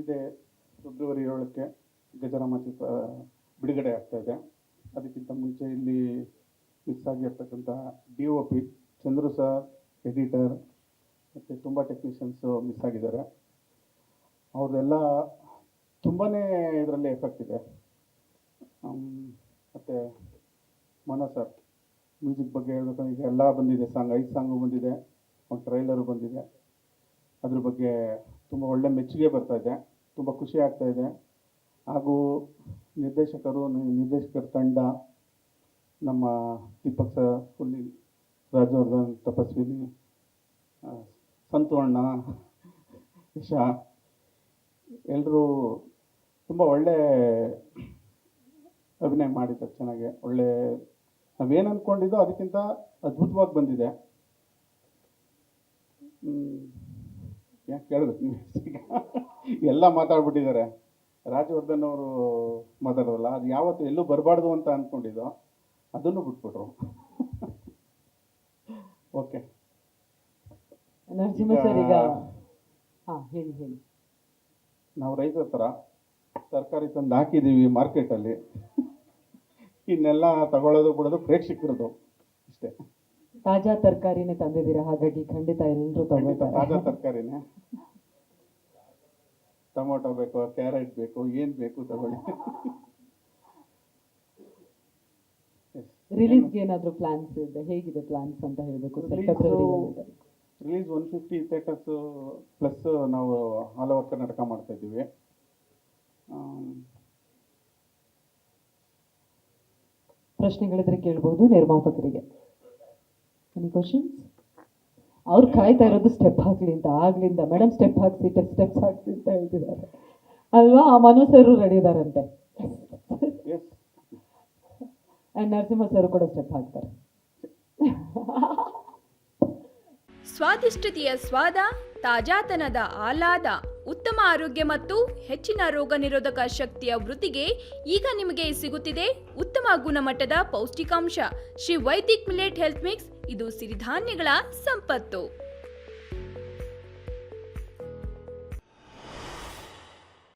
ಇದೆ ಫೆಬ್ರವರಿ 7ಕ್ಕೆ ಗಜರಾಮ ಚಿತ್ರ ಬಿಡುಗಡೆ ಆಗ್ತಾ ಇದೆ. ಅದಕ್ಕಿಂತ ಮುಂಚೆ ಇಲ್ಲಿ ಮಿಸ್ ಆಗಿರ್ತಕ್ಕಂಥ DOP ಚಂದ್ರು ಸರ್, ಎಡಿಟರ್ ಮತ್ತು ತುಂಬ ಟೆಕ್ನಿಷಿಯನ್ಸು ಮಿಸ್ ಆಗಿದ್ದಾರೆ. ಅವ್ರದ್ದೆಲ್ಲ ತುಂಬಾ ಇದರಲ್ಲಿ ಎಫೆಕ್ಟ್ ಇದೆ. ಮತ್ತು ಮನೋ ಸರ್ ಮ್ಯೂಸಿಕ್ ಬಗ್ಗೆ ಹೇಳ್ಬೇಕಂದ್ರೆ ಈಗ ಎಲ್ಲ ಬಂದಿದೆ, 5 ಸಾಂಗು ಬಂದಿದೆ, ಒಂದು ಟ್ರೈಲರು ಬಂದಿದೆ. ಅದ್ರ ಬಗ್ಗೆ ತುಂಬ ಒಳ್ಳೆ ಮೆಚ್ಚುಗೆ ಬರ್ತಾ ಇದೆ, ತುಂಬ ಖುಷಿ ಆಗ್ತಾ ಇದೆ. ಹಾಗೂ ನಿರ್ದೇಶಕರ ತಂಡ, ನಮ್ಮ ದೀಪಕ್ ಸರ್, ಫುಲ್ಲಿ, ರಾಜವರ್ಧನ್, ತಪಸ್ವಿನಿ, ಸಂತು ಅಣ್ಣ, ಇಶಾ, ಎಲ್ಲರೂ ತುಂಬ ಒಳ್ಳೆ ಅಭಿನಯ ಮಾಡಿದ್ದಾರೆ. ಚೆನ್ನಾಗಿ ಒಳ್ಳೆ ನಾವೇನು ಅಂದ್ಕೊಂಡಿದ್ದೋ ಅದಕ್ಕಿಂತ ಅದ್ಭುತವಾಗಿ ಬಂದಿದೆ. ಯಾಕೆ ಕೇಳಬೇಕು ನೀವು? ಎಲ್ಲ ಮಾತಾಡ್ಬಿಟ್ಟಿದ್ದಾರೆ. ರಾಜವರ್ಧನ್ ಅವರು ಮಾತಾಡೋಲ್ಲ, ಅದು ಯಾವತ್ತು ಎಲ್ಲೂ ಬರಬಾರ್ದು ಅಂತ ಅಂದ್ಕೊಂಡಿದ್ದೋ ಅದನ್ನು ಬಿಟ್ಬಿಟ್ರು. ಓಕೆ, ನರಸಿಂಹ ಸರ್ ಈಗ ಹೇಳಿ. ನಾವು ರೈತರ ಥರ ತರಕಾರಿ ತಂದು ಹಾಕಿದ್ದೀವಿ ಮಾರ್ಕೆಟಲ್ಲಿ, ಇನ್ನೆಲ್ಲ ತಗೊಳ್ಳೋದು ಬಿಡೋದು ಪ್ರೇಕ್ಷಕರದು ಇಷ್ಟೇ. ತಾಜಾ ತರಕಾರಿನೇ ತಂದಿದ್ದೀರಾ, ಹಾಗಾಗಿ ಖಂಡಿತ ಎಲ್ಲರೂ ತಗೋತಾರೆ. ತಾಜಾ ತರಕಾರಿನೇ, ಟೊಮೊಟೊ ಬೇಕು, ಕ್ಯಾರೆಟ್ ಬೇಕು, ಏನು ಬೇಕು ತಗೊಳ್ಳಿ. ರಿಲೀಸ್ಗೆ ಏನಾದರೂ ಪ್ಲಾನ್ಸ್ ಇದೆ? ಹೇಗಿದೆ ಪ್ಲಾನ್ಸ್ ಅಂತ ಹೇಳಬೇಕು. ರಿಲೀಸ್ 150 ಥಿಯೇಟರ್ಸ್ ಪ್ಲಸ್ ನಾವು ಆಲ್ ಓವರ್ ಕರ್ನಾಟಕ ಮಾಡ್ತಾ ಇದ್ದೀವಿ. ಪ್ರಶ್ನೆಗಳಿದ್ರೆ ಕೇಳ್ಬೋದು ನಿರ್ಮಾಪಕರಿಗೆ. Any questions? ಅವ್ರು ಕಾಯ್ತಾ ಇರೋದು ಸ್ಟೆಪ್ ಹಾಕ್ಲಿ ಅಂತ ಆಗ್ಲಿಂದ. ಮೇಡಮ್ ಸ್ಟೆಪ್ ಹಾಕ್ಸಿ ಅಂತ ಹೇಳ್ತಿದ್ದಾರೆ ಅಲ್ವಾ? ಮನು ಸರ್ ರೆಡಿ ಇದಾರಂತೆ, ನರಸಿಂಹ ಸರ್ ಕೂಡ ಸ್ಟೆಪ್ ಹಾಕ್ತಾರೆ. ಸ್ವಾದಿಷ್ಟತೆಯ ಸ್ವಾದ, ತಾಜಾತನದ ಆಹ್ಲಾದ, ಉತ್ತಮ ಆರೋಗ್ಯ ಮತ್ತು ಹೆಚ್ಚಿನ ರೋಗ ನಿರೋಧಕ ಶಕ್ತಿಯ ವೃದ್ಧಿಗೆ ಈಗ ನಿಮಗೆ ಸಿಗುತ್ತಿದೆ ಉತ್ತಮ ಗುಣಮಟ್ಟದ ಪೌಷ್ಟಿಕಾಂಶ Shri Vaidik millet health mix. ಇದು ಸಿರಿಧಾನ್ಯಗಳ ಸಂಪತ್ತು.